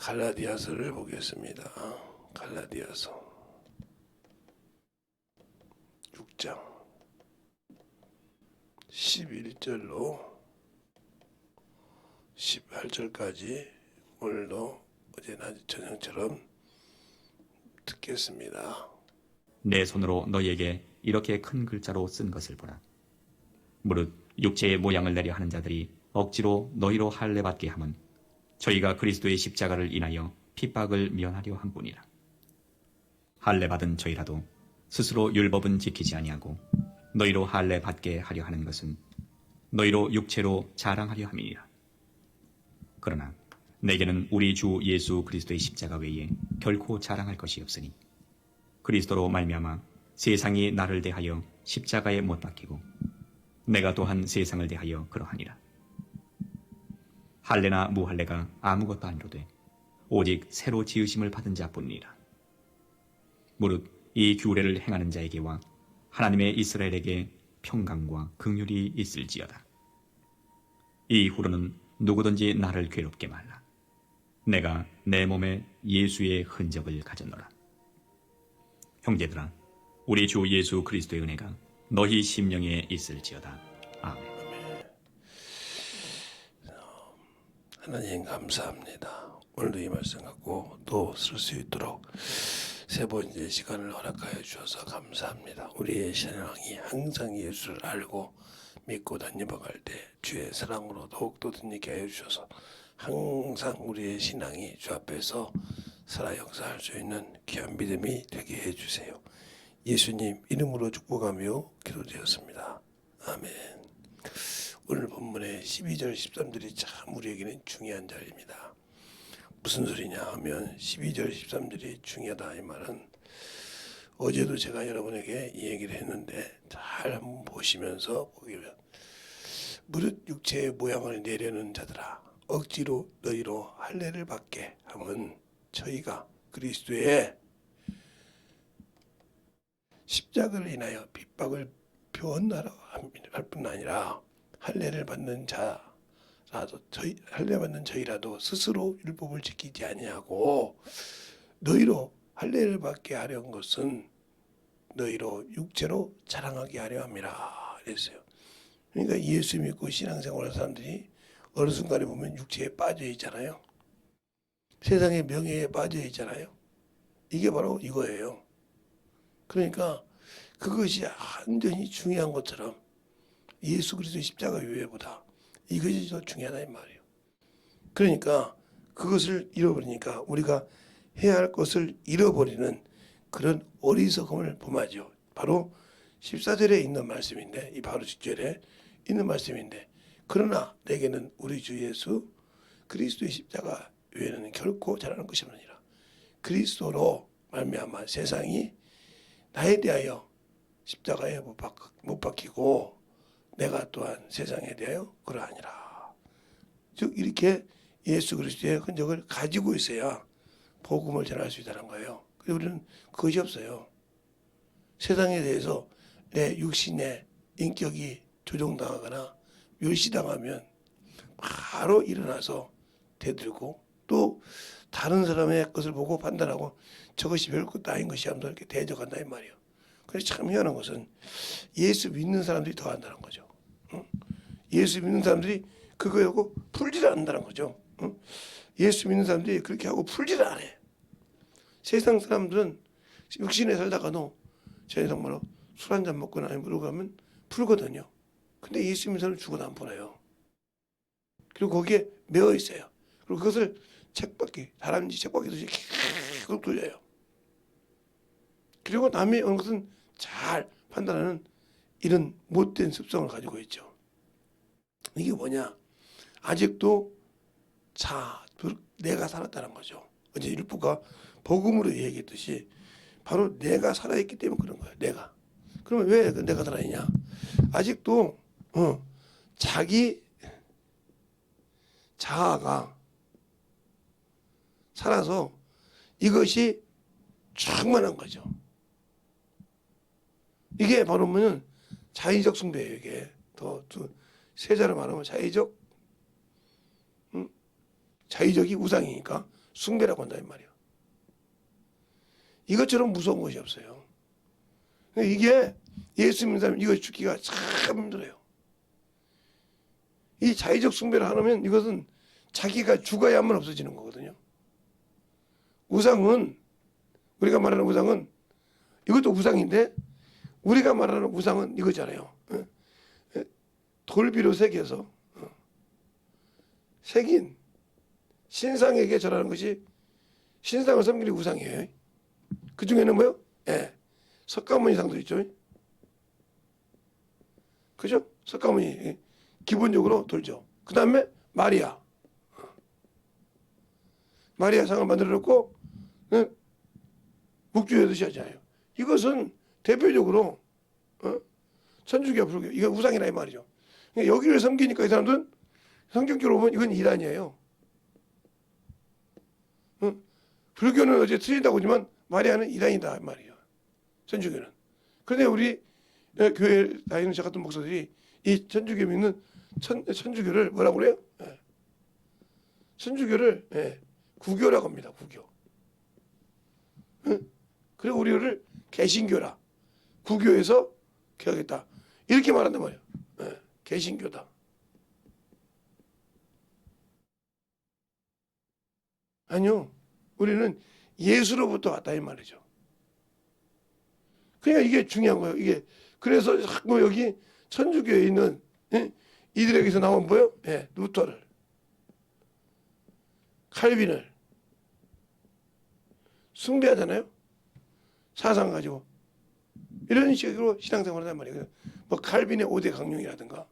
갈라디아서를 보겠습니다. 갈라디아서 6장 11절로 18절까지 오늘도 어제나 저녁처럼 듣겠습니다. 내 손으로 너희에게 이렇게 큰 글자로 쓴 것을 보라. 무릇 육체의 모양을 내려 하는 자들이 억지로 너희로 할례받게 함은 저희가 그리스도의 십자가를 인하여 핍박을 면하려 함뿐이라. 할례받은 저희라도 스스로 율법은 지키지 아니하고 너희로 할례받게 하려 하는 것은 너희로 육체로 자랑하려 함이니라. 그러나 내게는 우리 주 예수 그리스도의 십자가 외에 결코 자랑할 것이 없으니 그리스도로 말미암아 세상이 나를 대하여 십자가에 못 박히고 내가 또한 세상을 대하여 그러하니라. 할례나 무할례가 아무것도 아니로되 오직 새로 지으심을 받은 자뿐이니라. 무릇 이 규례를 행하는 자에게와 하나님의 이스라엘에게 평강과 긍휼이 있을지어다. 이후로는 누구든지 나를 괴롭게 말라. 내가 내 몸에 예수의 흔적을 가졌노라. 형제들아, 우리 주 예수 그리스도의 은혜가 너희 심령에 있을지어다. 아멘. 하나님 감사합니다. 오늘도 이 말씀 갖고 또 쓸 수 있도록 세 번째 시간을 허락하여 주셔서 감사합니다. 우리의 신앙이 항상 예수를 알고 믿고 다녀갈 때 주의 사랑으로 더욱더 든든하게 하여 주셔서 항상 우리의 신앙이 주 앞에서 살아 역사할 수 있는 귀한 믿음이 되게 해주세요. 예수님 이름으로 축복하며 기도드렸습니다. 아멘. 오늘 본문의 12절 13절이 참 우리에게는 중요한 자리입니다. 무슨 소리냐 하면 12절 13절이 중요하다 이 말은 어제도 제가 여러분에게 이 얘기를 했는데 잘 한번 보시면서 보기를 무릇 육체의 모양을 내려는 자들아 억지로 너희로 할례를 받게 하면 저희가 그리스도의 십자가를 인하여 핍박을 표현하라 할 뿐 아니라 할례를 받는 자라도 할례 받는 저희라도 스스로 율법을 지키지 아니하고 너희로 할례를 받게 하려는 것은 너희로 육체로 자랑하게 하려 함이라 그랬어요. 그러니까 예수 믿고 신앙생활하는 사람들이 어느 순간에 보면 육체에 빠져 있잖아요. 세상의 명예에 빠져 있잖아요. 이게 바로 이거예요. 그러니까 그것이 완전히 중요한 것처럼 예수 그리스도의 십자가 유예보다 이것이 더 중요하다 이 말이에요. 그러니까 그것을 잃어버리니까 우리가 해야 할 것을 잃어버리는 그런 어리석음을 범하죠. 바로 14절에 있는 말씀인데 이 바로 뒷절에 있는 말씀인데 그러나 내게는 우리 주 예수 그리스도의 십자가 외에는 결코 자라는 것이 없느니라. 그리스도로 말미암아 세상이 나에 대하여 십자가에 못 박히고 내가 또한 세상에 대하여 그러하니라. 즉 이렇게 예수 그리스도의 흔적을 가지고 있어야 복음을 전할 수 있다는 거예요. 그리고 우리는 그것이 없어요. 세상에 대해서 내 육신의 인격이 조종당하거나 멸시당하면 바로 일어나서 대들고 또 다른 사람의 것을 보고 판단하고 저것이 별것도 아닌 것이 하면서 이렇게 대적한다 이 말이에요. 그래서 참 희한한 것은 예수 믿는 사람들이 더 한다는 거죠. 응? 예수 믿는 사람들이 그거 하고 풀지를 않는다는 거죠. 응? 예수 믿는 사람들이 그렇게 하고 풀지를 안 해. 세상 사람들은 육신에 살다가도 세상 말로 술 한잔 먹거나 아니면 그러고 가면 풀거든요. 근데 예수 믿는 사람은 죽어도 안 풀어요. 그리고 거기에 매어 있어요. 그리고 그것을 책받기, 다람쥐 책받기듯이 계속 돌려요. 그리고 남이 어느 것은 잘 판단하는 이런 못된 습성을 가지고 있죠. 이게 뭐냐? 아직도 내가 살았다는 거죠. 어제 율법가 복음으로 얘기했듯이 바로 내가 살아있기 때문에 그런 거예요. 내가. 그러면 왜 내가 살아있냐? 아직도 자기 자아가 살아서 이것이 충만한 거죠. 이게 바로 뭐냐면 자의적 숭배예요. 이게 더 세자로 말하면 자의적이 우상이니까 숭배라고 한다 이 말이야. 이것처럼 무서운 것이 없어요. 이게 예수 믿는 사람 이거 죽기가 참 힘들어요. 이 자의적 숭배를 하면 이것은 자기가 죽어야만 없어지는 거거든요. 우상은, 우리가 말하는 우상은, 이것도 우상인데 우리가 말하는 우상은 이거잖아요. 돌비로 새겨서 새긴 신상에게 절하는 것이, 신상을 섬기는 우상이에요. 그 중에는 뭐요? 석가모니 상도 있죠. 그죠? 석가모니 기본적으로 돌죠. 그 다음에 마리아 상을 만들어 놓고 묵주여듯이 하잖아요. 이것은 대표적으로 천주교, 불교, 이거 우상이라 이 말이죠. 그러니까 여기를 섬기니까 이 사람들은 성경적으로 보면 이건 이단이에요. 불교는 어제 틀린다고 하지만 마리아는 이단이다 이 말이에요. 천주교는. 그런데 우리 교회 다니는 저 같은 목사들이 이 천주교 믿는 천주교를 뭐라고 그래요? 천주교를 구교라고 합니다. 구교. 그리고 우리를 개신교라. 구교에서 개혁했다. 이렇게 말한단 말이에요. 개신교다. 아니요. 우리는 예수로부터 왔다 이 말이죠. 그러니까 이게 중요한 거예요. 이게 그래서 자꾸 여기 천주교에 있는 이들에게서 나온 뭐예요? 루터를, 칼빈을 숭배하잖아요. 사상 가지고 이런 식으로 신앙생활을 한단 말이에요. 뭐 칼빈의 5대 강령이라든가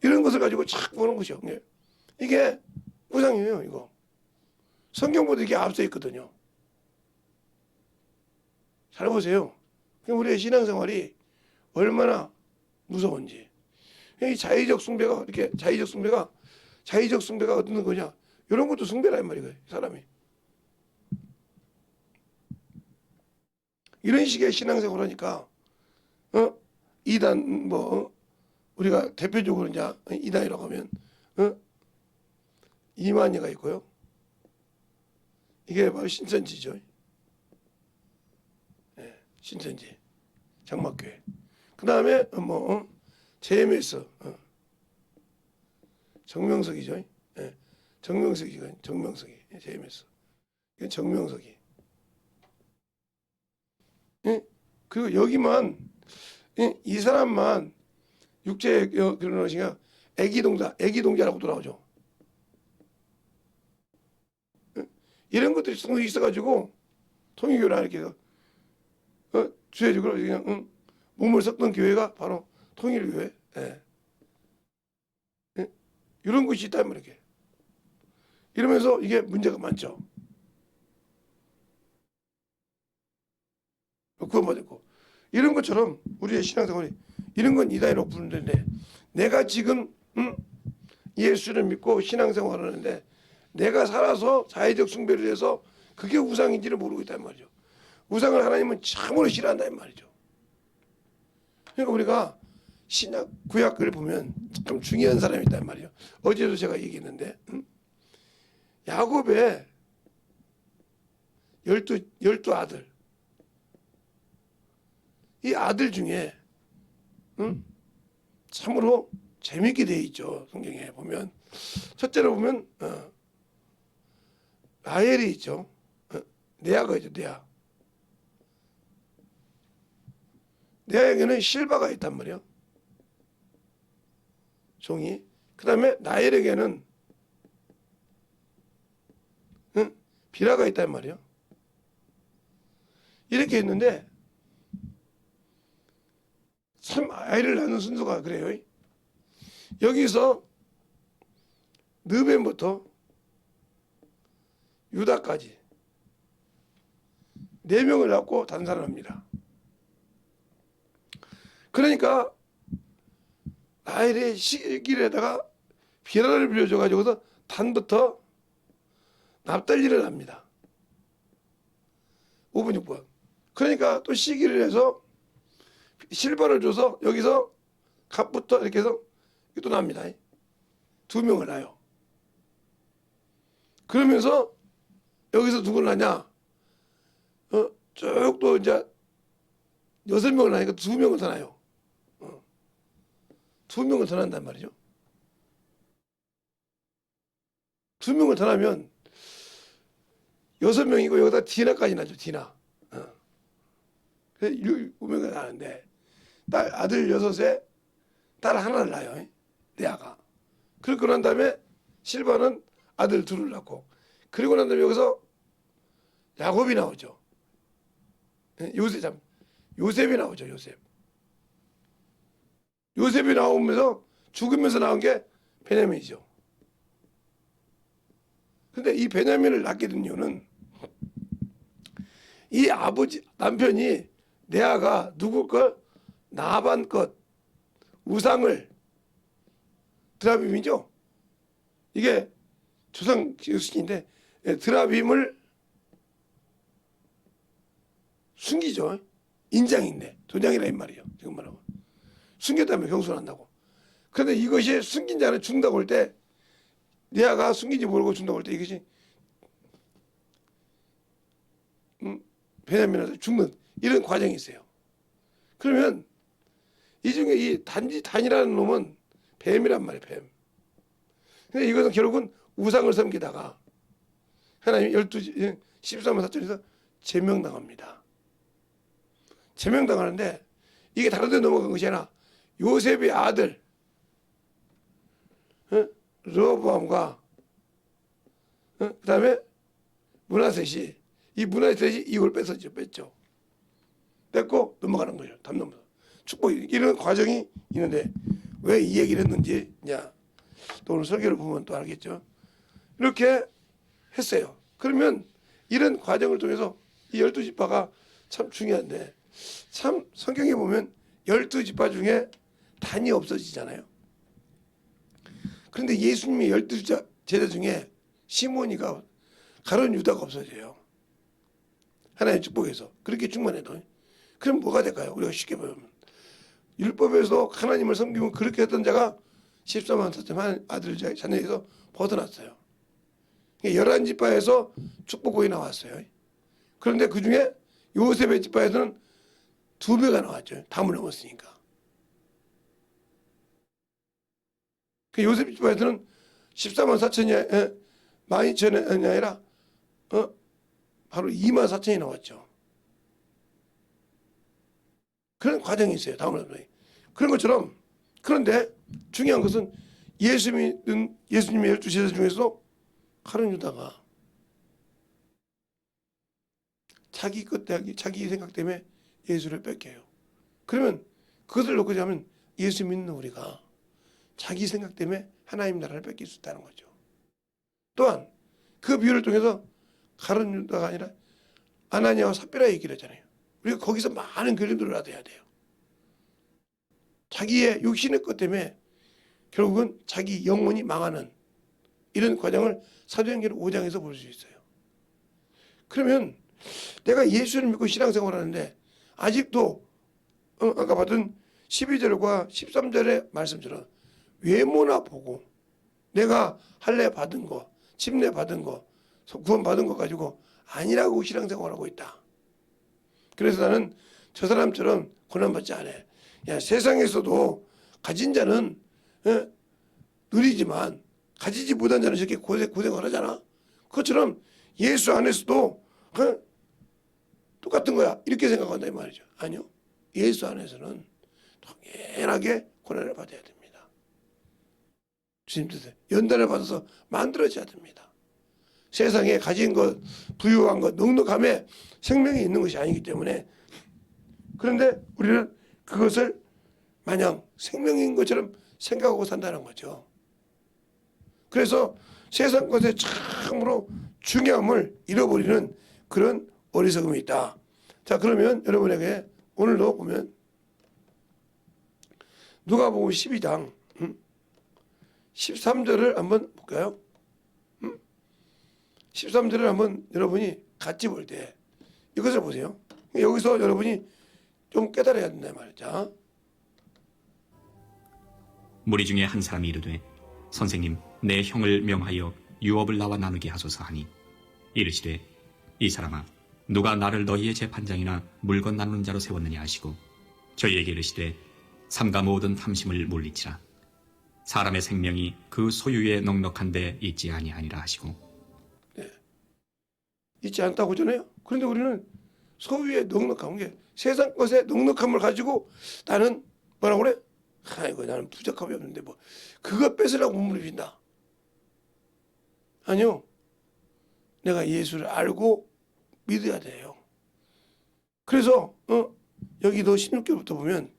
이런 것을 가지고 착 보는 것이요. 이게 우상이에요. 이거 성경보다 이게 앞서 있거든요. 잘 보세요. 우리의 신앙생활이 얼마나 무서운지. 이 자의적 숭배가 이렇게 자의적 숭배가 어떤 거냐? 이런 것도 숭배란 말이에요. 사람이 이런 식의 신앙생활을 하니까 이단 뭐 우리가 대표적으로 이제 이단이라고 하면 이만희가 있고요. 이게 바로 신천지죠. 신천지 장막교회. 그 다음에 뭐 JMS 정명석이죠. 정명석이 JMS. 이건 정명석이. 그리고 여기만 이 사람만 육체 결혼하시니까 애기동자라고도 나오죠. 이런 것들이 있어가지고 통일교라 이렇게 해서 주회적으로 그냥 몸을 섞던 교회가 바로 통일교회. 이런 것이 있다면 이렇게 이러면서 이게 문제가 많죠. 구원받았고 이런 것처럼 우리의 신앙생활이 이런 건 이단이라고 부르는데 내가 지금 예수를 믿고 신앙생활을 하는데 내가 살아서 자의적 숭배를 해서 그게 우상인지를 모르고 있단 말이죠. 우상을 하나님은 참으로 싫어한다는 말이죠. 그러니까 우리가 신약 구약을 보면 참 중요한 사람이 있단 말이에요. 어제도 제가 얘기했는데 야곱의 12 아들, 이 아들 중에 참으로 재밌게 되어 있죠. 성경에 보면 첫째로 보면 라헬이 있죠. 레아가 있죠. 레아에게는 실바가 있단 말이에요. 종이. 그 다음에 라헬에게는 비라가 있단 말이에요. 이렇게 있는데 참 아이를 낳는 순서가 그래요. 여기서 르벤부터 유다까지 4명을 낳고 단산을 합니다. 그러니까 라헬의 시길에다가 비라를 빌려줘가지고서 단부터 납달리를 합니다. 5번 6번. 그러니까 또 시기를 해서 실바를 줘서 여기서 갑부터 이렇게 해서 또 납니다. 2명을 낳아요. 그러면서 여기서 누구를 낳냐? 쭉 또 이제 6명을 낳으니까 2명을 더 낳아요. 2명을 더 낳는단 말이죠. 2명을 더 낳으면 6명이고 여기다 디나까지 낳죠. 디나. 그래서 7명을 낳는데 아들 6에 딸 하나를 낳아요. 레아가. 그러고 난 다음에 실바는 아들 2을 낳고, 그리고 난 다음에 여기서 야곱이 나오죠. 요셉이 나오죠. 요셉이 나오면서 죽으면서 나온 게 베냐민이죠. 근데 이 베냐민을 낳게 된 이유는 이 아버지 남편이 레아가 누구 것? 나반 것 우상을, 드라빔이죠. 이게 조상 예수인데 드라빔을 숨기죠. 인장인데 도장이라 이 말이에요. 지금 말하고 숨겼다면 경솔한다고. 그런데 이것이 숨긴 자는 죽는다고 할 때, 레아가 숨긴지 모르고 죽는다고 할 때 이것이 베냐민한테 죽는 이런 과정이 있어요. 그러면 이 중에 이 단이라는 놈은 뱀이란 말이에요. 뱀. 근데 이것은 결국은 우상을 섬기다가 하나님 13만 4천에서 제명당합니다. 제명당하는데 이게 다른 데 넘어간 것이 아니라 요셉의 아들 르호보암과 그 다음에 므낫셋이, 이 므낫셋이 이걸 뺐죠. 뺐고 넘어가는 거죠. 담 넘어서 축복, 이런 과정이 있는데 왜 이 얘기를 했는지 또 오늘 설교를 보면 또 알겠죠. 이렇게 했어요. 그러면 이런 과정을 통해서 이 12지파가 참 중요한데, 참 성경에 보면 12지파 중에 단이 없어지잖아요. 그런데 예수님의 12제자 중에 시몬이가 가룟 유다가 없어져요. 하나님의 축복에서 그렇게 충만해도. 그럼 뭐가 될까요? 우리가 쉽게 보면 율법에서 하나님을 섬기면 그렇게 했던 자가 14만 4천 아들 자녀에서 벗어났어요. 11지파에서 축복복이 나왔어요. 그런데 그 중에 요셉의 지파에서는 2배가 나왔죠. 담을 넘었으니까. 요셉 지파에서는 14만 4천이 12,000이 아니라 바로 2만 4천이 나왔죠. 그런 과정이 있어요. 담을 넘는. 그런 것처럼, 그런데 중요한 것은 예수님의 12제자 중에서 가룟 유다가 자기 생각 때문에 예수를 뺏겨요. 그러면 그것을 놓고 자면 예수 믿는 우리가 자기 생각 때문에 하나님 나라를 뺏길 수 있다는 거죠. 또한 그 비유를 통해서 가룟 유다가 아니라 아나니아와 삽비라 얘기를 하잖아요. 우리가 거기서 많은 교훈들을 얻어야 돼요. 자기의 육신의 것 때문에 결국은 자기 영혼이 망하는 이런 과정을 사도행전 5장에서 볼 수 있어요. 그러면 내가 예수를 믿고 신앙생활을 하는데 아직도 아까 봤던 12절과 13절의 말씀처럼 외모나 보고 내가 할례 받은 거, 침례 받은 거, 구원 받은 거 가지고 아니라고 신앙생활하고 있다. 그래서 나는 저 사람처럼 고난받지 않아. 세상에서도 가진 자는 누리지만 가지지 못한 자는 저렇게 고생을 하잖아. 그것처럼 예수 안에서도 똑같은 거야. 이렇게 생각한다 이 말이죠. 아니요. 예수 안에서는 당연하게 고난을 받아야 됩니다. 주님 뜻에 연단을 받아서 만들어져야 됩니다. 세상에 가진 것, 부유한 것, 넉넉함에 생명이 있는 것이 아니기 때문에. 그런데 우리는 그것을 마냥 생명인 것처럼 생각하고 산다는 거죠. 그래서 세상 것의 참으로 중요함을 잃어버리는 그런 어리석음이 있다. 자, 그러면 여러분에게 오늘도 보면 누가복음 12장 13절을 한번 볼까요? 13절을 한번 여러분이 같이 볼 때 이것을 보세요. 여기서 여러분이 좀 깨달아야 된다 말이죠. 무리 중에 한 사람이 이르되 선생님 내 형을 명하여 유업을 나와 나누게 하소서 하니 이르시되 이 사람아 누가 나를 너희의 재판장이나 물건 나누는 자로 세웠느냐 하시고 저희에게 이르시되 삼가 모든 탐심을 물리치라. 사람의 생명이 그 소유에 넉넉한데 있지 아니하니라 하시고. 있지 않다고 하잖아요. 그런데 우리는 소유에 넉넉한 게 세상 것에 넉넉함을 가지고 나는 뭐라고 그래? 아이고 나는 부족함이 없는데 뭐 그것 뺏으라고 몸을 빈다. 아니요. 내가 예수를 알고 믿어야 돼요. 그래서 여기도 16절부터 보면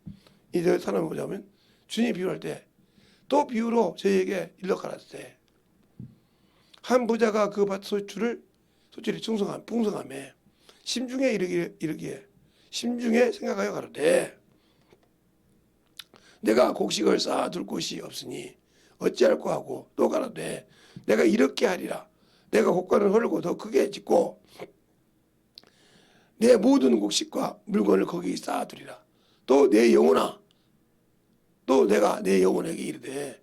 이들 사람을 보자면 주님이 비유할 때 또 비유로 저희에게 일러 가라사대 한 부자가 그 밭 소출이 풍성함에 심중에 이르기에 심중에 생각하여 가로되 내가 곡식을 쌓아둘 곳이 없으니 어찌할꼬 하고 또 가로되 내가 이렇게 하리라 내가 곡간을 헐고 더 크게 짓고 내 모든 곡식과 물건을 거기 쌓아두리라. 또 내 영혼아 또 내가 내 영혼에게 이르되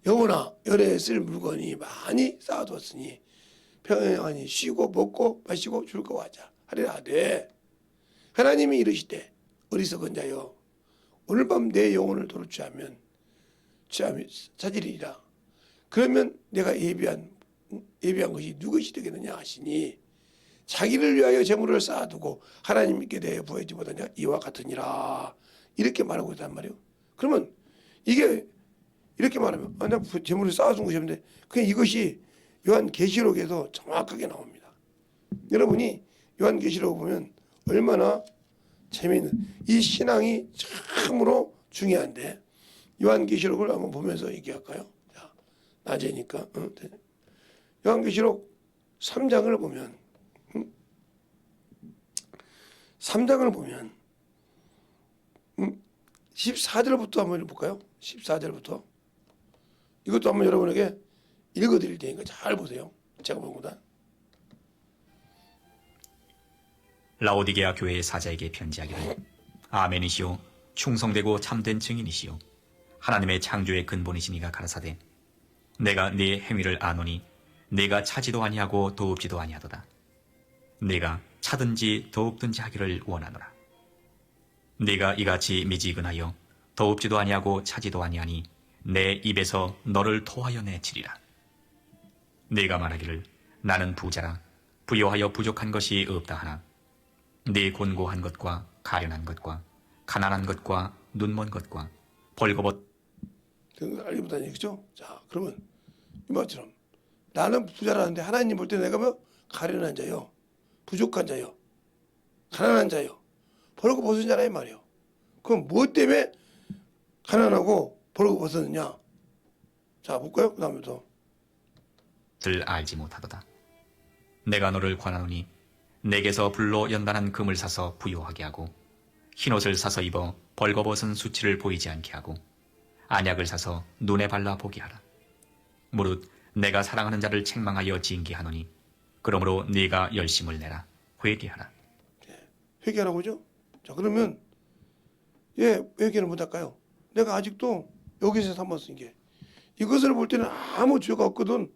영혼아 열에 쓸 물건이 많이 쌓아두었으니 평안히 쉬고 먹고 마시고 즐거워하자 하리라 하되 하나님이 이르시되 어리석은 자여 오늘 밤 내 영혼을 도로 취하면 찾으리라. 그러면 내가 예비한 것이 누구시 되겠느냐 하시니 자기를 위하여 재물을 쌓아두고 하나님께 대해 부하지 못하냐 이와 같으니라. 이렇게 말하고 있단 말이에요. 그러면 이게 이렇게 말하면 내가 재물을 쌓아둔 것이 없는데 그냥 이것이 요한계시록에서 정확하게 나옵니다. 여러분이 요한계시록 보면 얼마나 재미있는 이 신앙이 참으로 중요한데 요한계시록을 한번 보면서 얘기할까요? 자, 낮에니까 요한계시록 3장을 보면 3장을 보면 14절부터 한번 볼까요? 14절부터 이것도 한번 여러분에게 읽어드릴 테니까 잘 보세요. 제가 본 거다. 라오디게아 교회의 사자에게 편지하기를 아멘이시오 충성되고 참된 증인이시오 하나님의 창조의 근본이시니가 가라사대 내가 네 행위를 아노니 네가 차지도 아니하고 도읍지도 아니하도다. 네가 차든지 도읍든지 하기를 원하노라. 네가 이같이 미지근하여 도읍지도 아니하고 차지도 아니하니 내 입에서 너를 토하여 내치리라. 네가 말하기를 나는 부자라 부요하여 부족한 것이 없다 하나 네 곤고한 것과 가련한 것과 가난한 것과 눈먼 것과 벌거벗 알기보다는 그죠? 자 그러면 이 말처럼 나는 부자라는데 하나님 볼 때 내가 뭐 가련한 자요 부족한 자요 가난한 자요 벌거벗은 자라 이 말이에요. 그럼 무엇 때문에 가난하고 벌거벗었느냐? 자 볼까요? 그 다음부터 들 알지 못하도다. 내가 너를 권하노니 내게서 불로 연단한 금을 사서 부요하게 하고 흰옷을 사서 입어 벌거벗은 수치를 보이지 않게 하고 안약을 사서 눈에 발라 보게 하라. 무릇 내가 사랑하는 자를 책망하여 징계하노니 그러므로 네가 열심을 내라 회개하라. 회개하라고 하죠? 자 그러면 왜 회개를 못할까요? 내가 아직도 여기서 삼았은 게 이것을 볼 때는 아무 죄가 없거든.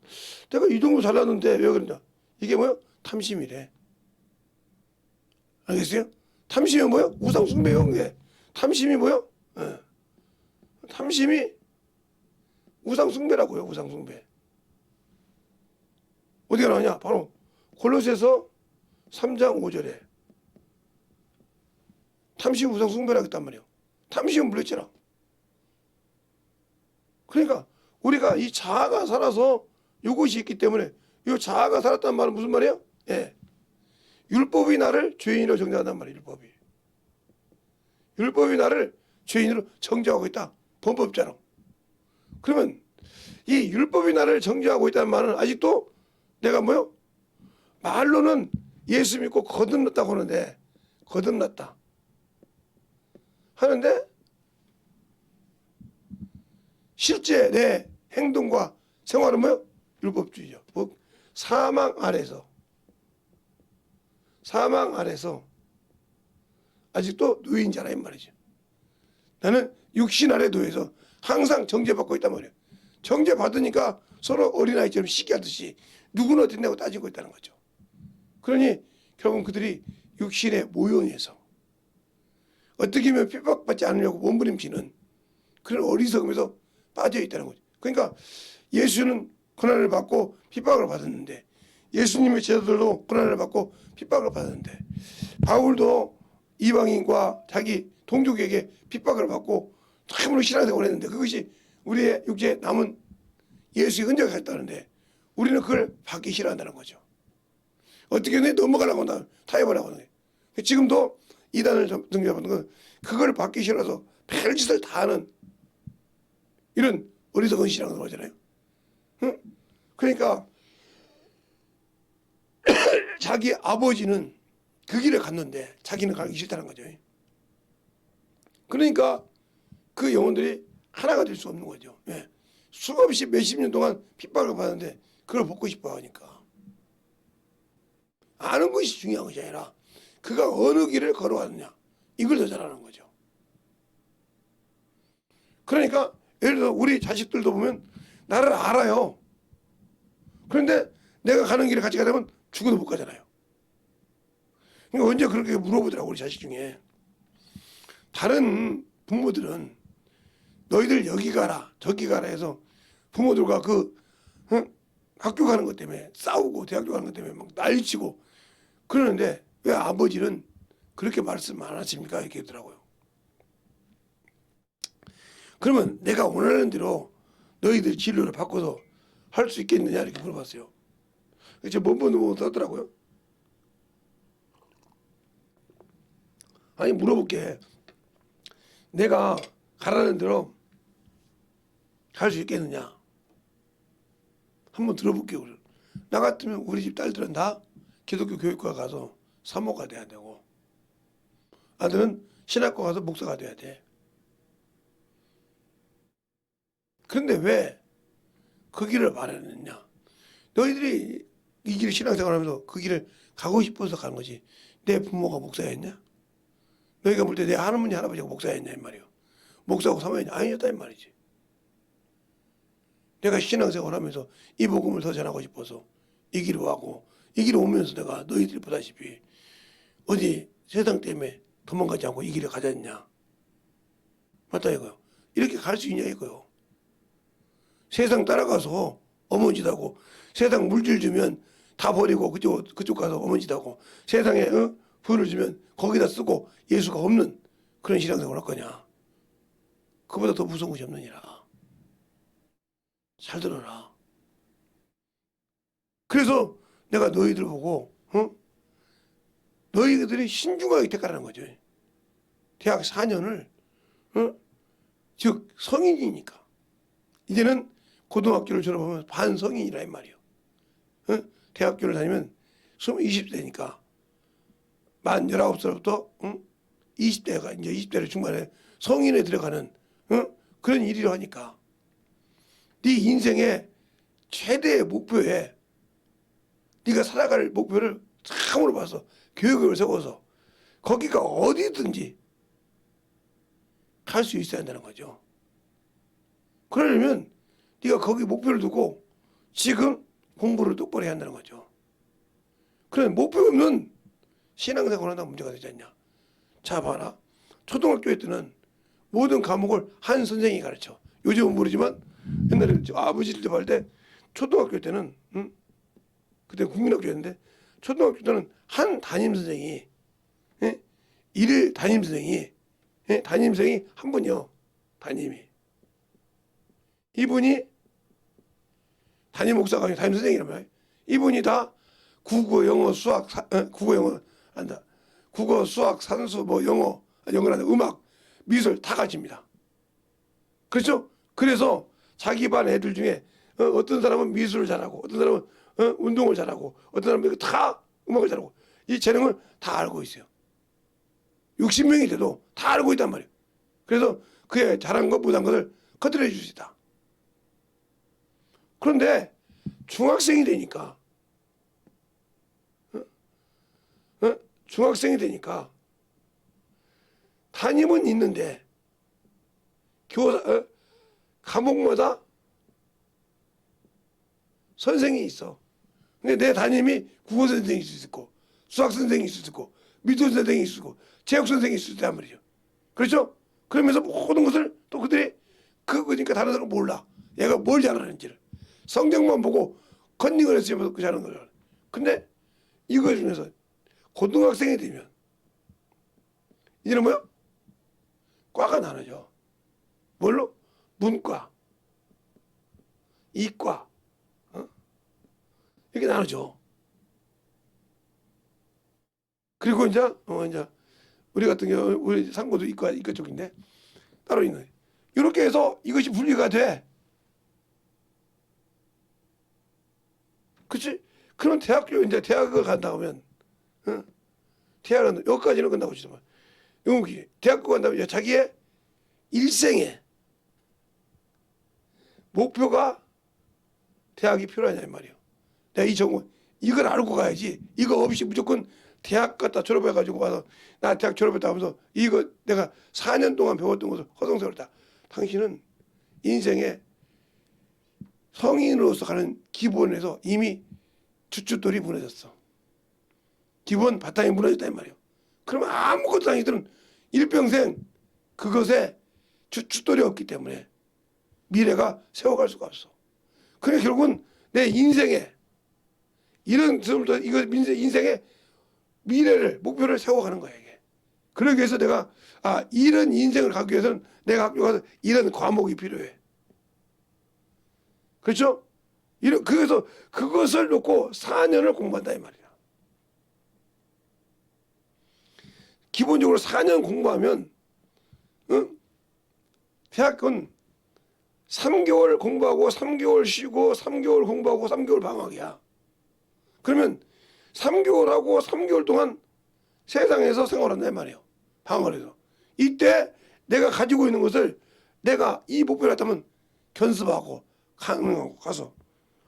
내가 이 정도 잘났는데 왜 그러냐? 이게 뭐야? 탐심이래. 알겠어요? 탐심이 뭐야? 우상숭배용 게. 탐심이 뭐야? 탐심이 우상숭배라고요. 우상숭배. 어디가 나오냐? 바로 골로새서 3장 5절에 탐심 우상숭배라고 했단 말이에요. 탐심은 물렸잖아. 그러니까 우리가 이 자아가 살아서 이것이 있기 때문에 이 자아가 살았단 말은 무슨 말이에요? 예. 율법이 나를 죄인으로 정죄한단 말이에요. 율법이 나를 죄인으로 정죄하고 있다. 범법자로. 그러면 이 율법이 나를 정죄하고 있다는 말은 아직도 내가 뭐요? 말로는 예수 믿고 거듭났다고 하는데 거듭났다 하는데 실제 내 행동과 생활은 뭐요? 율법주의죠. 사망 아래서 아직도 노예인 자라 이 말이죠. 나는 육신 아래 노예에서 항상 정죄받고 있단 말이에요. 정죄받으니까 서로 어린아이처럼 시기하듯이 누구는 어딨냐고 따지고 있다는 거죠. 그러니 결국 그들이 육신의 모형에서 어떻게 하면 핍박받지 않으려고 몸부림치는 그런 어리석음에서 빠져 있다는 거죠. 그러니까 예수는 고난을 받고 핍박을 받았는데, 예수님의 제자들도 고난을 받고 핍박을 받았는데, 바울도 이방인과 자기 동족에게 핍박을 받고 참으로 신앙생활을 했는데, 그것이 우리의 육체에 남은 예수의 흔적이 있다는데 우리는 그걸 받기 싫어한다는 거죠. 어떻게든 넘어가려고 한다, 타협하려고 하는 거예요. 지금도 이단을 등장하는 건 그걸 받기 싫어서 별짓을 다 하는 이런 어리석은 신앙생활이잖아요. 응? 그러니까 자기 아버지는 그 길을 갔는데 자기는 가기 싫다는 거죠. 그러니까 그 영혼들이 하나가 될 수 없는 거죠. 예. 수없이 몇십 년 동안 핍박을 받았는데 그걸 벗고 싶어 하니까. 아는 것이 중요한 것이 아니라 그가 어느 길을 걸어왔느냐, 이걸 더 잘하는 거죠. 그러니까 예를 들어 우리 자식들도 보면 나를 알아요. 그런데 내가 가는 길에 같이 가자면 죽어도 못 가잖아요. 그러니까 언제 그렇게 물어보더라고, 우리 자식 중에. 다른 부모들은 너희들 여기 가라 저기 가라 해서 부모들과 학교 가는 것 때문에 싸우고 대학교 가는 것 때문에 막 난리치고 그러는데 왜 아버지는 그렇게 말씀 안 하십니까? 이렇게 하더라고요. 그러면 내가 원하는 대로 너희들 진로를 바꿔서 할 수 있겠느냐 이렇게 물어봤어요. 제가 못 하더라고요. 아니 물어볼게. 내가 가라는 대로 할 수 있겠느냐? 한번 들어볼게요. 나 같으면 우리 집 딸들은 다 기독교 교육과 가서 사모가 돼야 되고, 아들은 신학과 가서 목사가 돼야 돼. 그런데 왜 그 길을 말하느냐? 너희들이 이 길을 신앙생활하면서 그 길을 가고 싶어서 가는 거지. 내 부모가 목사였냐? 너희가 볼 때 내 할머니 할아버지가 목사였냐 이 말이요. 목사하고 사모였냐? 아니었다 이 말이지. 내가 신앙생활하면서 이 복음을 더 전하고 싶어서 이 길을 와고, 이 길을 오면서 내가 너희들이 보다시피 어디 세상 때문에 도망가지 않고 이 길을 가졌냐? 맞다 이거요. 이렇게 갈 수 있냐 이거요. 세상 따라가서 어머니다고, 세상 물질 주면 다 버리고 그쪽 가서 어머니다고, 세상에 부를 주면 거기다 쓰고 예수가 없는 그런 신앙생활 할 거냐? 그보다 더 무서운 것이 없느니라. 잘 들어라. 그래서 내가 너희들 보고 너희들이 신중하게 택하라는 거죠. 대학 4년을 즉 성인이니까 이제는 고등학교를 졸업하면 반성인이라 이 말이에요. 대학교를 다니면 20대니까 만 19살부터 20대가 이제 20대를 중반에 성인에 들어가는 그런 일이라 하니까 네 인생의 최대의 목표에 네가 살아갈 목표를 참으로 봐서 계획을 세워서 거기가 어디든지 갈 수 있어야 한다는 거죠. 그러려면 네가 거기 목표를 두고 지금 공부를 똑바로 해야 한다는 거죠. 그런 목표 없는 신앙생활을 한다면 문제가 되지 않냐. 자 봐라. 초등학교 때는 모든 과목을 한 선생이 가르쳐. 요즘은 모르지만 옛날에 아버지들 할 때 초등학교 때는 그때 국민학교였는데 초등학교 때는 한 담임 선생이 일일 담임 선생이 담임선생이 한 분이요. 담임이. 이분이 담임 목사가 아니고 담임 선생이란 말이에요. 이분이 다 국어, 영어, 수학, 국어, 영어 한다. 국어, 수학, 산수, 뭐 영어란다. 음악, 미술 다 가르칩니다. 그렇죠? 그래서 자기 반 애들 중에 어떤 사람은 미술을 잘하고, 어떤 사람은 운동을 잘하고, 어떤 사람은 다 음악을 잘하고, 이 재능을 다 알고 있어요. 60명이 돼도 다 알고 있단 말이에요. 그래서 그의 잘한 것, 못한 것을 거들어 줄 수 있다. 그런데 중학생이 되니까, 중학생이 되니까 담임은 있는데 과목마다 선생이 있어. 근데 내 담임이 국어 선생일 수 있고 수학 선생이 있을 수 있고 미술 선생이 있을 수 있고 체육 선생이 있을 수 있단 말이죠. 그렇죠? 그러면서 모든 것을 또 그들이 그거니까 다른 사람은 몰라. 얘가 뭘 잘하는지를. 성적만 보고 컨닝을 했으면 그 잘하는 거죠. 근데 이거 중에서 고등학생이 되면 이제는 뭐야? 과가 나눠져. 뭘로? 문과, 이과, 이렇게 나눠져. 그리고 이제 우리 같은 경우 우리 상고도 이과 쪽인데 따로 있는. 이렇게 해서 이것이 분리가 돼. 그렇지? 그럼 대학교 이제 대학을 간다 하면, 대학은 여기까지는 끝나고 있지만, 여기 대학교 간다면 이제 자기의 일생에 목표가 대학이 필요하냐 이 말이에요. 내가 이 전공 이걸 알고 가야지. 이거 없이 무조건 대학 갔다 졸업해가지고 와서 나 대학 졸업했다 하면서 이거 내가 4년 동안 배웠던 것을 허송세월다. 당신은 인생에 성인으로서 가는 기본에서 이미 주춧돌이 무너졌어. 기본 바탕이 무너졌다 이 말이에요. 그러면 아무것도 당신들은 일평생 그것에 주춧돌이 없기 때문에 미래가 세워갈 수가 없어. 그래 결국은 내 인생에 이런 이거 인생의 미래를 목표를 세워가는 거야 이게. 그러기 위해서 내가 이런 인생을 가기 위해서는 내가 학교 가서 이런 과목이 필요해. 그렇죠? 그래서 그것을 놓고 4년을 공부한다 이 말이야. 기본적으로 4년 공부하면 대학은 3개월 공부하고 3개월 쉬고 3개월 공부하고 3개월 방학이야. 그러면 3개월하고 3개월 동안 세상에서 생활한단 말이에요. 방학을 해서. 이때 내가 가지고 있는 것을 내가 이 목표를 했다면 견습하고 강릉하고 가서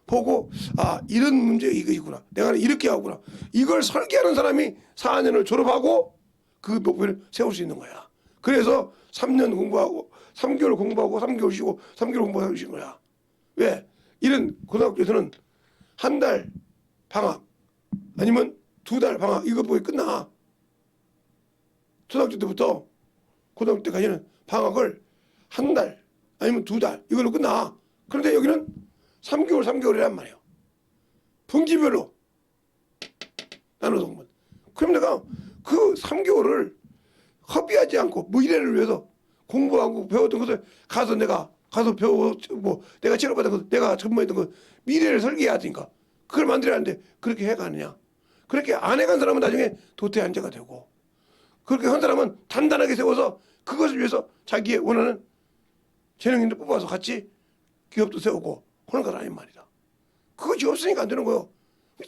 보고 이런 문제가 이거구나. 내가 이렇게 하구나. 이걸 설계하는 사람이 4년을 졸업하고 그 목표를 세울 수 있는 거야. 그래서 3년 공부하고 3개월 공부하고 3개월 쉬고 3개월 공부하고 쉬는 거야. 왜? 이런 고등학교에서는 한 달 방학 아니면 2달 방학 이거 보고 끝나. 초등학교 때부터 고등학교 때까지는 방학을 한 달 아니면 2달 이걸로 끝나. 그런데 여기는 3개월이란 말이에요. 분기별로 나눠서 공부. 그럼 내가 그 3개월을 허비하지 않고 미래를 위해서 공부하고 배웠던 것을 가서 배워 내가 체력받은 것 내가 전무했던 것 미래를 설계해야 되니까 그걸 만들어야 하는데 그렇게 해가느냐. 그렇게 안 해간 사람은 나중에 도태한자가 되고 그렇게 한 사람은 단단하게 세워서 그것을 위해서 자기의 원하는 재능인들 뽑아서 같이 기업도 세우고 그런 건 아닌 말이다. 그것이 없으니까 안 되는 거예요.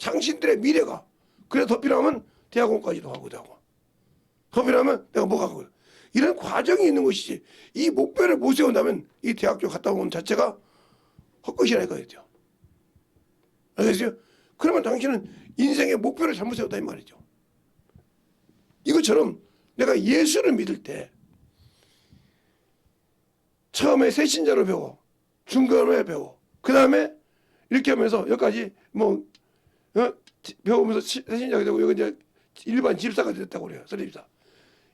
당신들의 미래가 그래서 더 필요하면 대학원까지도 하고 더 필요하면 내가 뭐 가고 이런 과정이 있는 것이지 이 목표를 못 세운다면 이 대학교 갔다 온 자체가 헛것이라니까 돼요. 알겠어요? 그러면 당신은 인생의 목표를 잘못 세웠다 이 말이죠. 이것처럼 내가 예수를 믿을 때 처음에 새신자로 배워 중간에 배워 그 다음에 이렇게 하면서 여기까지 배우면서 새신자가 되고 여기 이제 일반 집사가 됐다고 그래요. 설립사.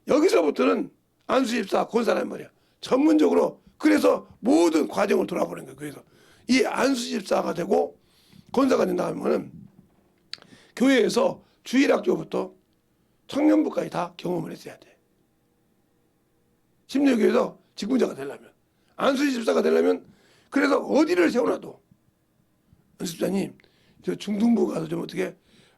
여기서부터는 안수집사 권사란 말이야. 전문적으로 그래서 모든 과정을 돌아보는 거예요. 그래서 이 안수집사가 되고 권사가 된다 하면은 교회에서 주일학교부터 청년부까지 다 경험을 했어야 돼. 심리교회에서 직분자가 되려면 안수집사가 되려면 그래서 어디를 세워놔도 안수집사님 저 중등부 가서 좀 어떻게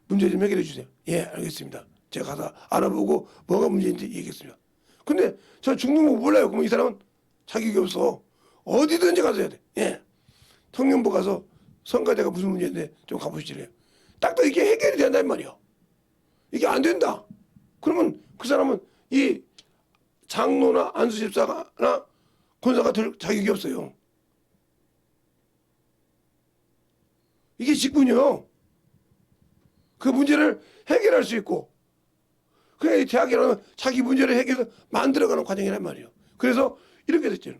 문제 좀 해결해 주세요. 예 알겠습니다. 제가 가서 알아보고 뭐가 문제인지 얘기했습니다. 근데 저 중등부 몰라요. 그러면 이 사람은 자격이 없어. 어디든지 가서 해야 돼. 예. 청년부 가서 성가대가 무슨 문제인데 좀 가보시지래요. 딱 이게 해결이 된단 말이야. 이게 안 된다. 그러면 그 사람은 이 장로나 안수집사나 권사가 될 자격이 없어요. 이게 직분이요. 그 문제를 해결할 수 있고 그래 대학이라는 자기 문제를 해결해서 만들어가는 과정이란 말이에요. 그래서 이렇게 됐죠.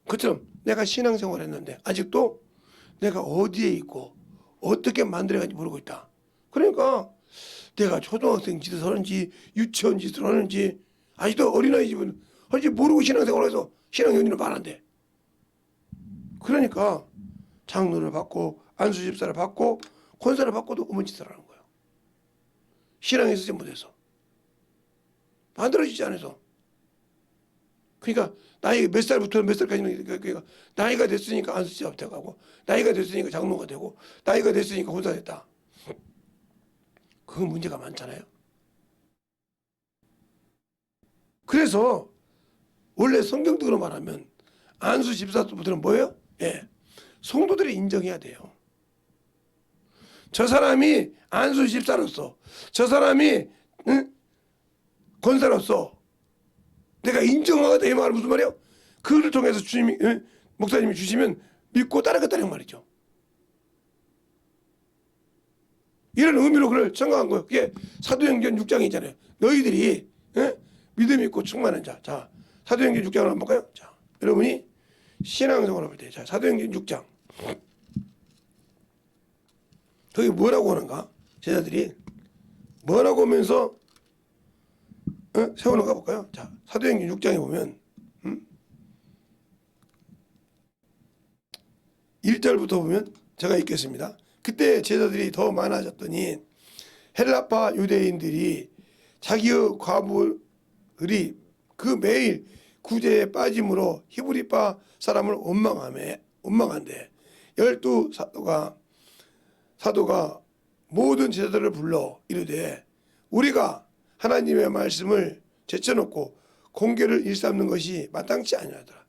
그처럼 내가 신앙생활을 했는데 아직도 내가 어디에 있고 어떻게 만들어가는지 모르고 있다. 그러니까 내가 초등학생 짓을 하는지 유치원 짓을 하는지 아직도 어린아이 집은 하는지 모르고 신앙생활을 해서 신앙연인을 말한대. 그러니까 장로를 받고 안수집사를 받고 권사를 받고도 어머니 짓을 하는 거예요. 신앙에서 전부 돼서 만들어지지 않아서. 그러니까 나이 몇 살부터 몇 살까지는 그러니까 나이가 됐으니까 안수집사 되고 나이가 됐으니까 장로가 되고 나이가 됐으니까 권사 됐다. 그건 문제가 많잖아요. 그래서 원래 성경적으로 말하면 안수 집사부터는 뭐예요? 예, 성도들이 인정해야 돼요. 저 사람이 안수 집사로서, 저 사람이 권사로서 내가 인정하다 이 말은 무슨 말이에요? 그를 통해서 주님이 목사님이 주시면 믿고 따르겠다는 말이죠. 이런 의미로 그를 청각한 거예요. 그게 사도행전 6장이잖아요. 너희들이 믿음이 있고 충만한 자. 자, 사도행전 6장을 한번 볼까요? 자, 여러분이 신앙생활을 할 때, 자, 사도행전 6장. 거기 뭐라고 하는가? 제자들이 뭐라고 하면서 세우는가 볼까요? 자, 사도행전 6장에 보면 1절부터 보면 제가 읽겠습니다. 그때 제자들이 더 많아졌더니 헬라파 유대인들이 자기의 과부들이 그 매일 구제에 빠짐으로 히브리파 사람을 원망한데 12 사도가 모든 제자들을 불러 이르되 우리가 하나님의 말씀을 제쳐놓고 공개를 일삼는 것이 마땅치 아니하더라.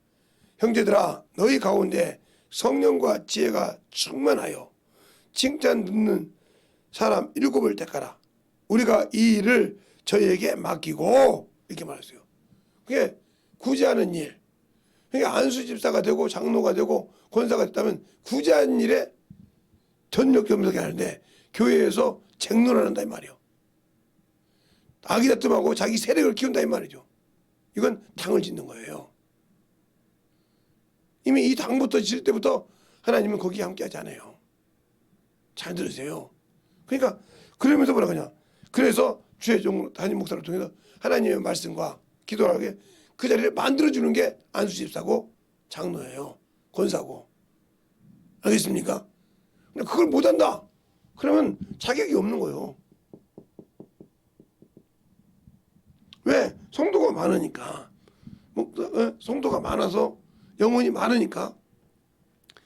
형제들아 너희 가운데 성령과 지혜가 충만하여 칭찬 듣는 사람 7을 택하라. 우리가 이 일을 저희에게 맡기고 이렇게 말했어요. 그게 구제하는 일. 그러니까 안수집사가 되고 장로가 되고 권사가 됐다면 구제하는 일에 전력점석이 하는데 교회에서 쟁론을 한다 이 말이에요. 아기다툼하고 자기 세력을 키운다 이 말이죠. 이건 당을 짓는 거예요. 이미 이 당부터 질 때부터 하나님은 거기에 함께하지 않아요. 잘 들으세요. 그러니까 그러면서 뭐라 그러냐. 그래서 주의 종 담임 목사를 통해서 하나님의 말씀과 기도를 하게 그 자리를 만들어주는 게 안수집사고 장로예요. 권사고. 알겠습니까? 근데 그걸 못한다. 그러면 자격이 없는 거예요. 왜? 성도가 많으니까. 성도가 많아서 영혼이 많으니까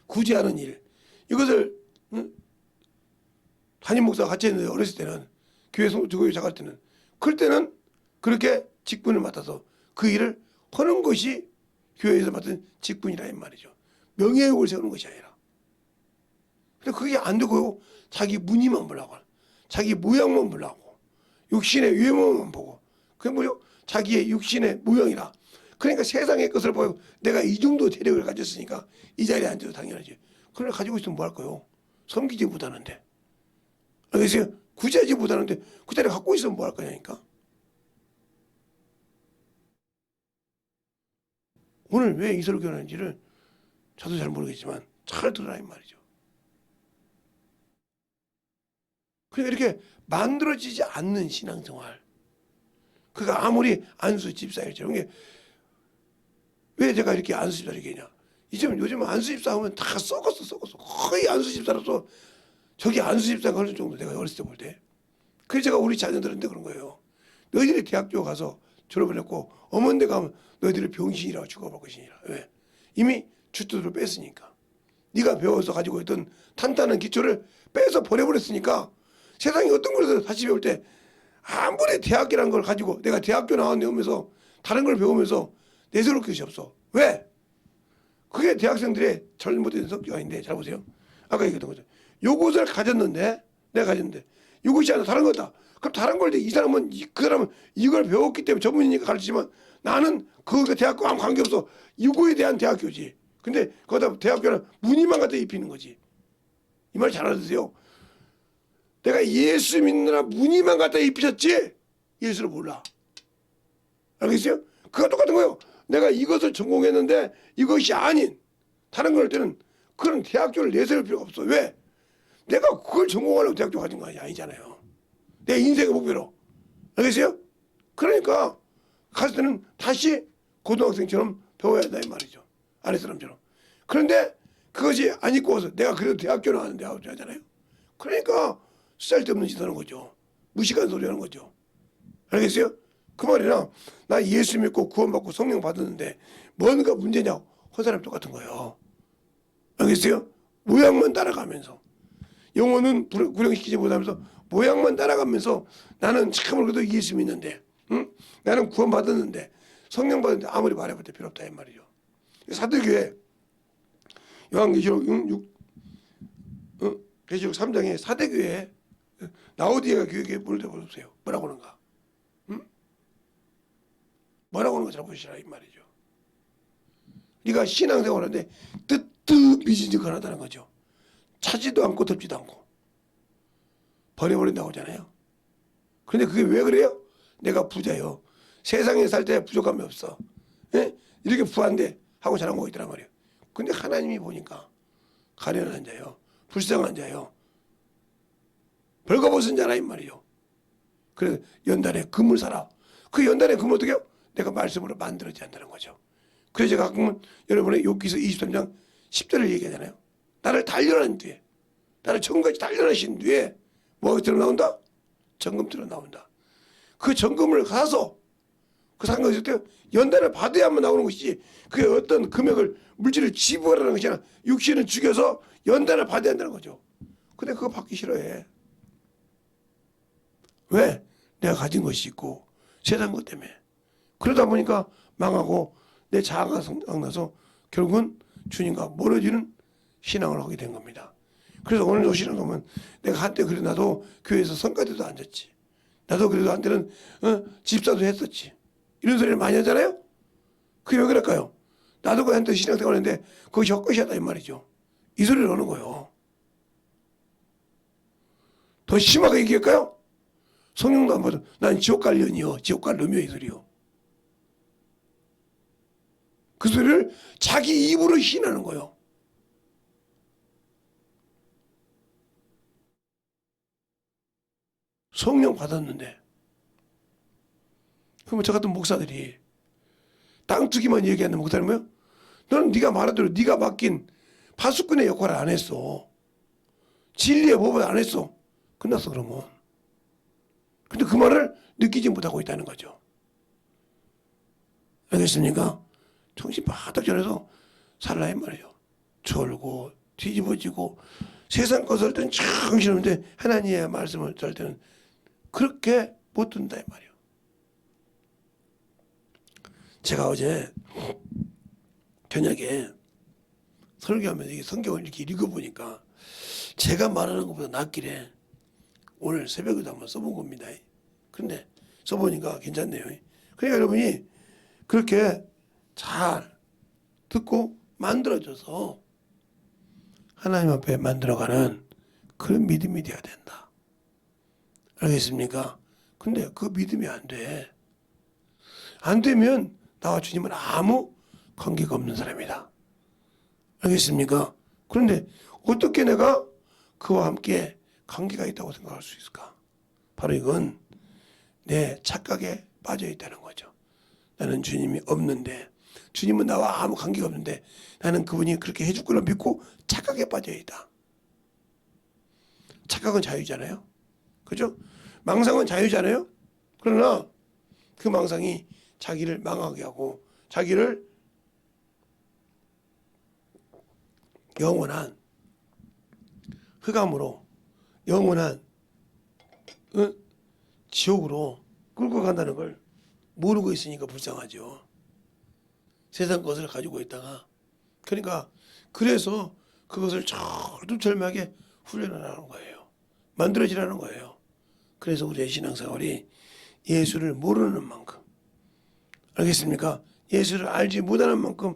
구제하는 일. 이것을 담임 목사가 같이 했는데 어렸을 때는 교회 작할 때는 그럴 때는 그렇게 직분을 맡아서 그 일을 하는 것이 교회에서 맡은 직분이라 이 말이죠. 명예욕을 세우는 것이 아니라. 근데 그게 안 되고 자기 무늬만 보려고 자기 모양만 보려고 육신의 외모만 보고 그게 뭐요? 자기의 육신의 모양이라. 그러니까 세상의 것을 보고 내가 이 정도 재력을 가졌으니까 이 자리에 앉아도 당연하지. 그걸 가지고 있으면 뭐 할 거요? 섬기지 못하는데. 알겠어요? 구제하지 못하는데 그 자리에 갖고 있으면 뭐 할 거냐니까. 오늘 왜 이 설교를 하는지를 저도 잘 모르겠지만 잘 들으라 이 말이죠. 그러니까 이렇게 만들어지지 않는 신앙생활. 그가 아무리 안수 집사일지라도 왜 제가 이렇게 안수 집사를 얘기하냐. 요즘 안수 집사 하면 다 썩었어. 거의 안수 집사로서 저기 안수 집사가 하는 정도 내가 어렸을 때 볼 때. 그래서 제가 우리 자녀들한테 그런 거예요. 너희들이 대학교 가서 졸업을 했고 어머니 가면 너희들이 병신이라고 죽어볼 것이니라. 왜? 이미 주뜻으로 뺐으니까. 네가 배워서 가지고 있던 탄탄한 기초를 빼서 버려버렸으니까 세상에 어떤 것을 다시 배울 때 아무리 대학이라는 걸 가지고 내가 대학교 나왔는데 오면서 다른 걸 배우면서 내세울 것이 없어. 왜? 그게 대학생들의 잘못된 성격인데 잘 보세요. 아까 얘기했던 거죠. 요것을 가졌는데 내가 가졌는데 이것이 아니라 다른 거다. 그럼 다른 걸 이 사람은 그 사람은 이걸 배웠기 때문에 전문이니까 가르치지만 나는 그거 대학교 아무 관계없어. 이거에 대한 대학교지. 근데 거기다 대학교는 무늬만 갖다 입히는 거지. 이 말 잘 알아두세요. 내가 예수 믿느라 무늬만 갖다 입히셨지 예수를 몰라. 알겠어요? 그거 똑같은 거예요. 내가 이것을 전공했는데 이것이 아닌 다른 걸 때는 그런 대학교를 내세울 필요가 없어. 왜? 내가 그걸 전공하려고 대학교 가진 거 아니잖아요. 내 인생의 목표로. 알겠어요? 그러니까 갔을 때는 다시 고등학생처럼 배워야 한다 이 말이죠. 아랫사람처럼. 그런데 그것이 안 입고 와서 내가 그래도 대학교 나왔는데 하잖아요. 그러니까 쓸데없는 짓 하는 거죠. 무식한 소리 하는 거죠. 알겠어요? 그 말이나 나 예수 믿고 구원받고 성령 받았는데 뭔가 문제냐? 그 사람 똑같은 거예요. 알겠어요? 모양만 따라가면서 영혼은 구령시키지 못하면서 모양만 따라가면서 나는 참으로 그래도 예수 믿는데 응? 나는 구원받았는데 성령 받았는데 아무리 말해볼 때 필요 없다 이 말이죠. 사도교회 요한계시록 3장에 사도교회 라오디게아 교회에 물어보세요. 뭐라고 하는가? 응? 뭐라고 하는 거 잘 보시라 이 말이죠. 네가 신앙생활하는데 뜨뜻미진직하다는 거죠. 차지도 않고 덮지도 않고 버려버린다고 하잖아요. 그런데 그게 왜 그래요? 내가 부자요. 세상에 살 때 부족함이 없어. 예? 이렇게 부한데 하고 자란 거 있더란 말이에요. 근데 하나님이 보니까 가련한 자요. 불쌍한 자요. 벌거벗은 자라 이 말이요. 그래서 연단에 금을 사라. 그 연단에 금을 어떻게 해요? 내가 말씀으로 만들어지 않는다는 거죠. 그래서 제가 가끔은 여러분의 욥기서 23장 10절을 얘기하잖아요. 나를 단련한 뒤에 나를 천국까지 단련하신 뒤에 뭐가 들어 나온다? 정금 들어 나온다. 그 정금을 사서 그 상관이 어때요? 연단을 받아야만 나오는 것이지 그게 어떤 금액을 물질을 지불하라는 것이 아니라 육신을 죽여서 연단을 받아야 한다는 거죠. 근데 그거 받기 싫어해. 왜? 내가 가진 것이 있고 세상 것 때문에. 그러다 보니까 망하고 내 자아가 성장나서 결국은 주님과 멀어지는 신앙을 하게 된 겁니다. 그래서 오늘 오시는 거면 내가 한때 그래 나도 교회에서 성가대도 앉았지. 나도 그래도 한때는 집사도 했었지. 이런 소리를 많이 하잖아요. 그게 왜 그럴까요? 나도 그 한때 신앙생활 했는데 그거 헛것이었다 이 말이죠. 이 소리를 하는 거예요. 더 심하게 얘기할까요? 성령도 안 받아. 난 지옥 갈 년이요. 지옥 갈 놈이요 이 소리요. 그 소리를 자기 입으로 신하는 거예요. 성령 받았는데 그러면 저 같은 목사들이 땅두기만 얘기하는 목사는 뭐예요? 너는 네가 말한 대로 네가 맡긴 파수꾼의 역할을 안 했어. 진리의 법을 안 했어. 끝났어 그러면. 근데 그 말을 느끼지 못하고 있다는 거죠. 알겠습니까? 정신 바짝 차려서 살라 이 말이에요. 졸고 뒤집어지고 세상 것을 할 때는 정신없는데 하나님의 말씀을 할 때는 그렇게 못 듣는다 이 말이에요. 제가 어제 저녁에 설교하면서 이 성경을 이렇게 읽어보니까 제가 말하는 것보다 낫길래 오늘 새벽에도 한번 써본 겁니다. 그런데 써보니까 괜찮네요. 그러니까 여러분이 그렇게 잘 듣고 만들어져서 하나님 앞에 만들어가는 그런 믿음이 돼야 된다. 알겠습니까? 근데 그 믿음이 안 돼. 안 되면 나와 주님은 아무 관계가 없는 사람이다. 알겠습니까? 그런데 어떻게 내가 그와 함께 관계가 있다고 생각할 수 있을까? 바로 이건 내 착각에 빠져 있다는 거죠. 나는 주님이 없는데 주님은 나와 아무 관계가 없는데 나는 그분이 그렇게 해줄 거라 믿고 착각에 빠져 있다. 착각은 자유잖아요. 그죠? 망상은 자유잖아요. 그러나 그 망상이 자기를 망하게 하고 자기를 영원한 흑암으로 영원한 지옥으로 끌고 간다는 걸 모르고 있으니까 불쌍하죠. 세상 것을 가지고 있다가 그러니까 그래서 그것을 철두철미하게 훈련을 하는 거예요. 만들어지라는 거예요. 그래서 우리의 신앙생활이 예수를 모르는 만큼 알겠습니까? 예수를 알지 못하는 만큼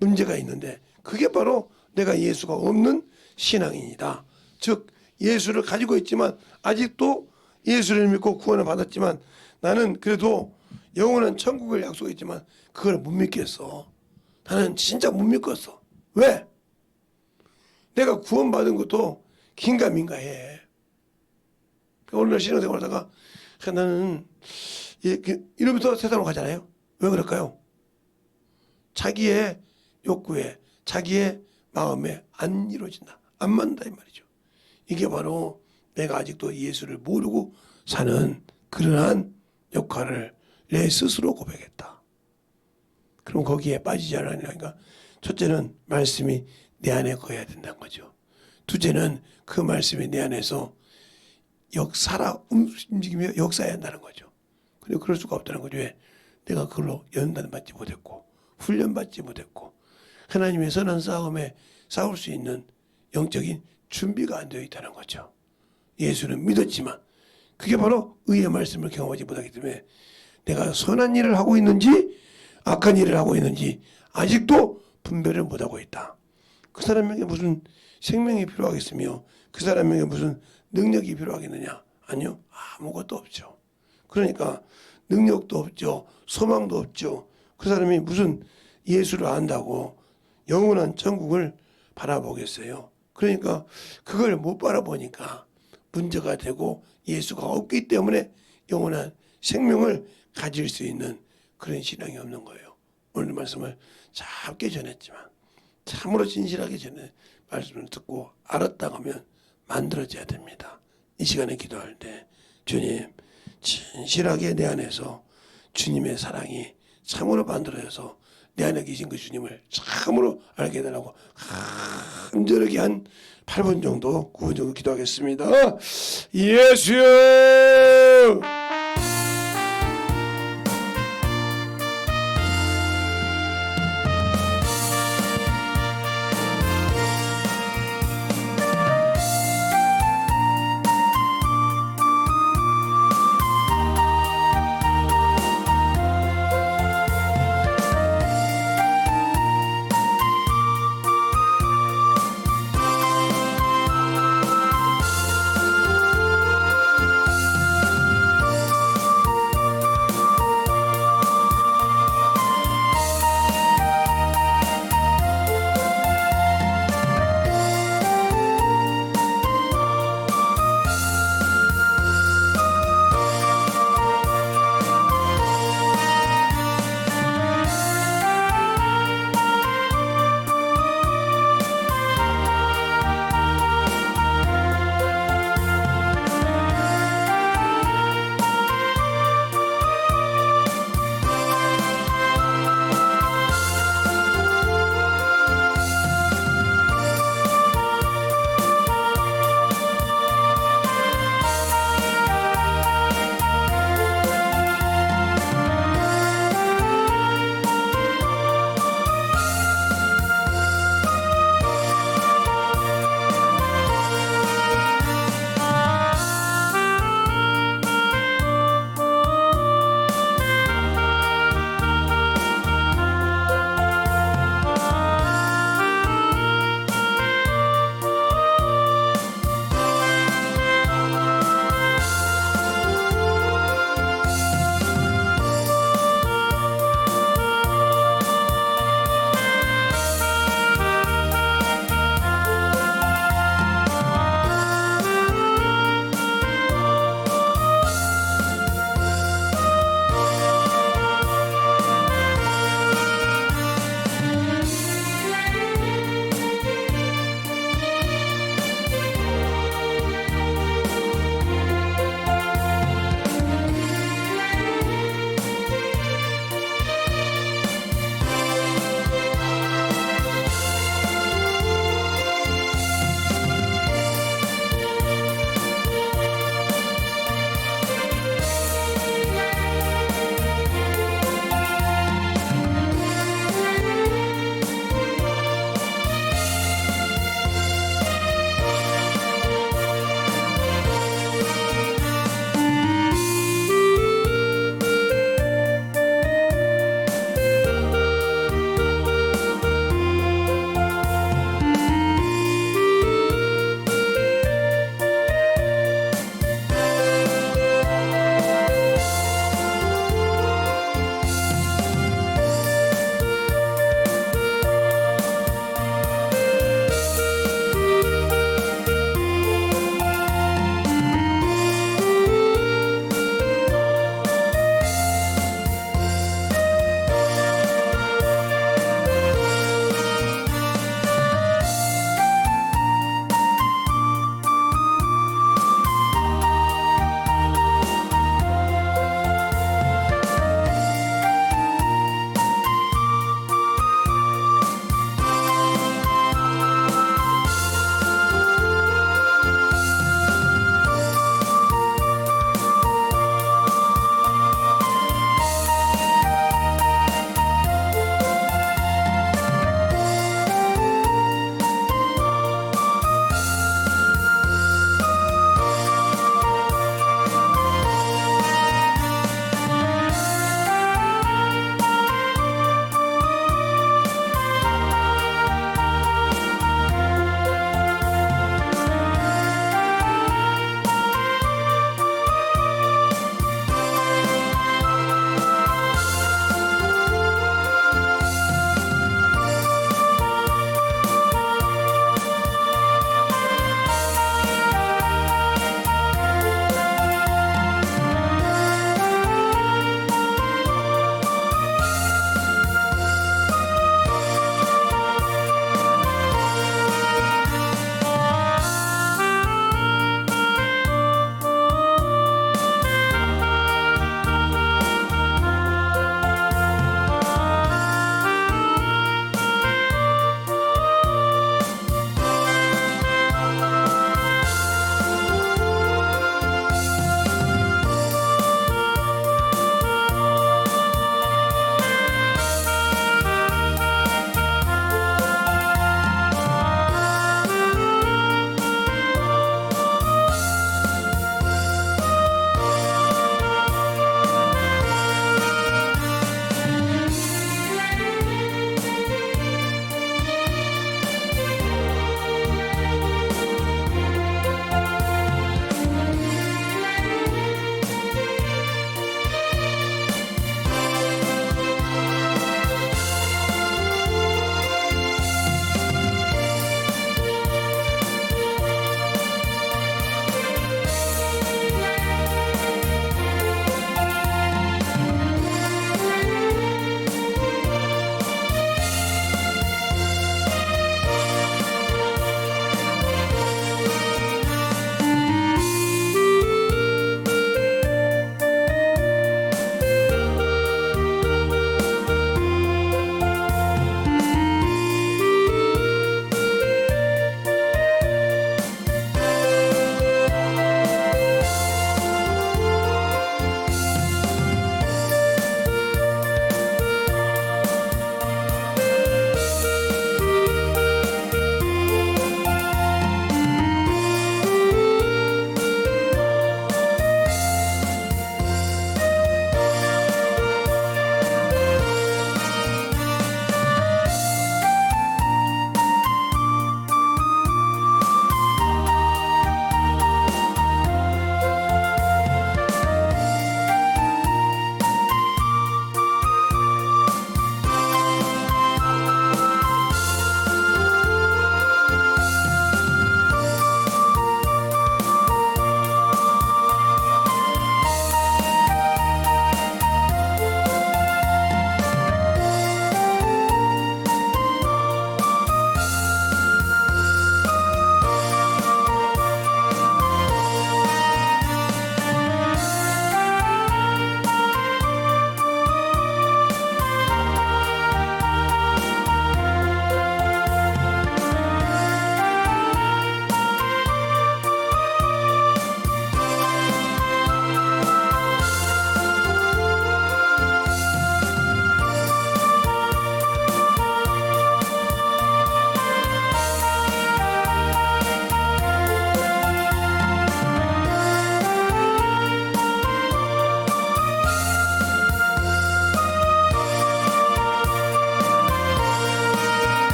문제가 있는데 그게 바로 내가 예수가 없는 신앙인이다. 즉 예수를 가지고 있지만 아직도 예수를 믿고 구원을 받았지만 나는 그래도 영원한 천국을 약속했지만 그걸 못 믿겠어. 나는 진짜 못 믿겠어. 왜? 내가 구원받은 것도 긴가민가해. 오늘날 신앙생활 하다가 나는 이러면서 세상으로 가잖아요. 왜 그럴까요? 자기의 욕구에 자기의 마음에 안 이루어진다. 안 맞는다 이 말이죠. 이게 바로 내가 아직도 예수를 모르고 사는 그러한 역할을 내 스스로 고백했다. 그럼 거기에 빠지지 않으니까 첫째는 말씀이 내 안에 거해야 된다는 거죠. 둘째는 그 말씀이 내 안에서 움직이며 역사해야 한다는 거죠. 그리고 그럴 수가 없다는 거죠. 왜? 내가 그걸로 연단받지 못했고 훈련받지 못했고 하나님의 선한 싸움에 싸울 수 있는 영적인 준비가 안 되어 있다는 거죠. 예수는 믿었지만 그게 바로 의의 말씀을 경험하지 못하기 때문에 내가 선한 일을 하고 있는지 악한 일을 하고 있는지 아직도 분별을 못하고 있다. 그 사람에게 무슨 생명이 필요하겠으며 그 사람에게 무슨 능력이 필요하겠느냐? 아니요. 아무것도 없죠. 그러니까 능력도 없죠. 소망도 없죠. 그 사람이 무슨 예수를 안다고 영원한 천국을 바라보겠어요. 그러니까 그걸 못 바라보니까 문제가 되고 예수가 없기 때문에 영원한 생명을 가질 수 있는 그런 신앙이 없는 거예요. 오늘 말씀을 짧게 전했지만 참으로 진실하게 전해 말씀을 듣고 알았다 하면 만들어져야 됩니다. 이 시간에 기도할 때 주님 진실하게 내 안에서 주님의 사랑이 참으로 만들어져서 내 안에 계신 그 주님을 참으로 알게 해달라고 간절하게 한 8분 정도 9분 정도 기도하겠습니다. 예수여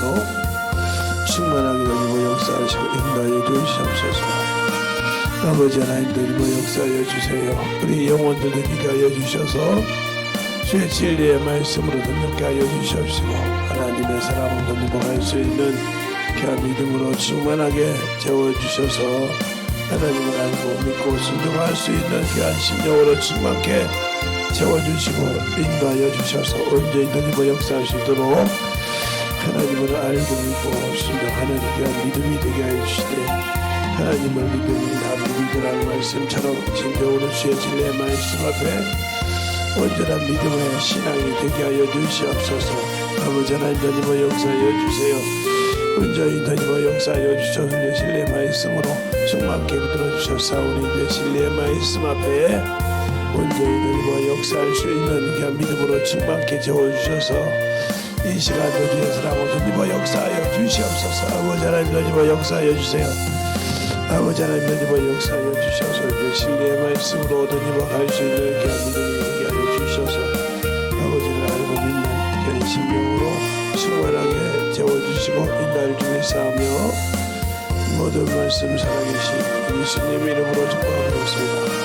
믿음으로 충만하게 되고 역사하시고 인도하여 주시옵소서. 아버지 하나님들 뭐 역사하여 주세요. 우리 영혼들을 위하여 주셔서 주의 진리의 말씀으로 능력하게 하여 주시옵시고 하나님의 사랑을 던져갈 수 있는 귀한 믿음으로 충만하게 채워주셔서 하나님을 알고 믿고 순종할 수 있는 귀한 심령으로 충만케 채워주시고 인도하여 주셔서 온전히 던지고 역사할 수 있도록 하나님을 알고 믿고 순종하는 귀한 믿음이 되게 하여 주시되 하나님을 믿으니 나도 믿으라는 말씀처럼 진정으로 주의 진리의 말씀 앞에 온전한 믿음의 신앙이 되게 하여 주시옵소서. 아버지 하나님 던지고 역사하여 주세요. 온전히 던지고 역사하여 주셔서 주의 진리의 말씀으로 충만케 붙들어 주셨사오니 주의 진리의 말씀 앞에 온전히 던지고 역사할 수 있는 귀한 믿음으로 충만케 채워주셔서 이 시간도 주의 사랑으로 던지고 역사하여 주시옵소서. 아버지 하나님 던지고 역사하여 주세요. 아버지 하나님 던지고 역사하여 주셔서 주의 진리의 말씀으로 던지고 갈 수 있는 귀한 믿음이 되게 하여 주셔서 아버지를 알고 믿는 귀한 심령으로 충만하게 채워주시고 인도를 주시사오며 모든 말씀 살아계신 예수님 이름으로 축복하겠습니다.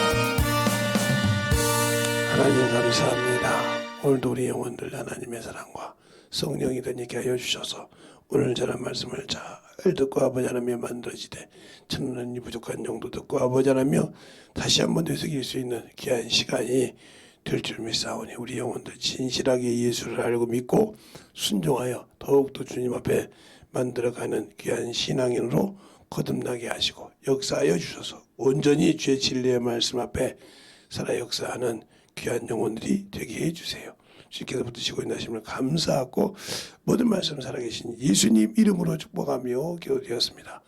하나님 감사합니다. 오늘도 우리 영혼들 하나님의 사랑과 성령이 되게 하여 주셔서 오늘 전한 말씀을 잘 듣고 아버지 하나님의 만들어지되 천하는 이 부족한 영도 듣고 아버지 하나며 다시 한번 되새길 수 있는 귀한 시간이 될 줄 믿사오니 우리 영혼들 진실하게 예수를 알고 믿고 순종하여 더욱더 주님 앞에 만들어가는 귀한 신앙인으로 거듭나게 하시고 역사하여 주셔서 온전히 주의 진리의 말씀 앞에 살아 역사하는 귀한 영혼들이 되게 해주세요. 주께서 붙드시고 인하심을 감사하고 모든 말씀 살아계신 예수님 이름으로 축복하며 기도드렸습니다.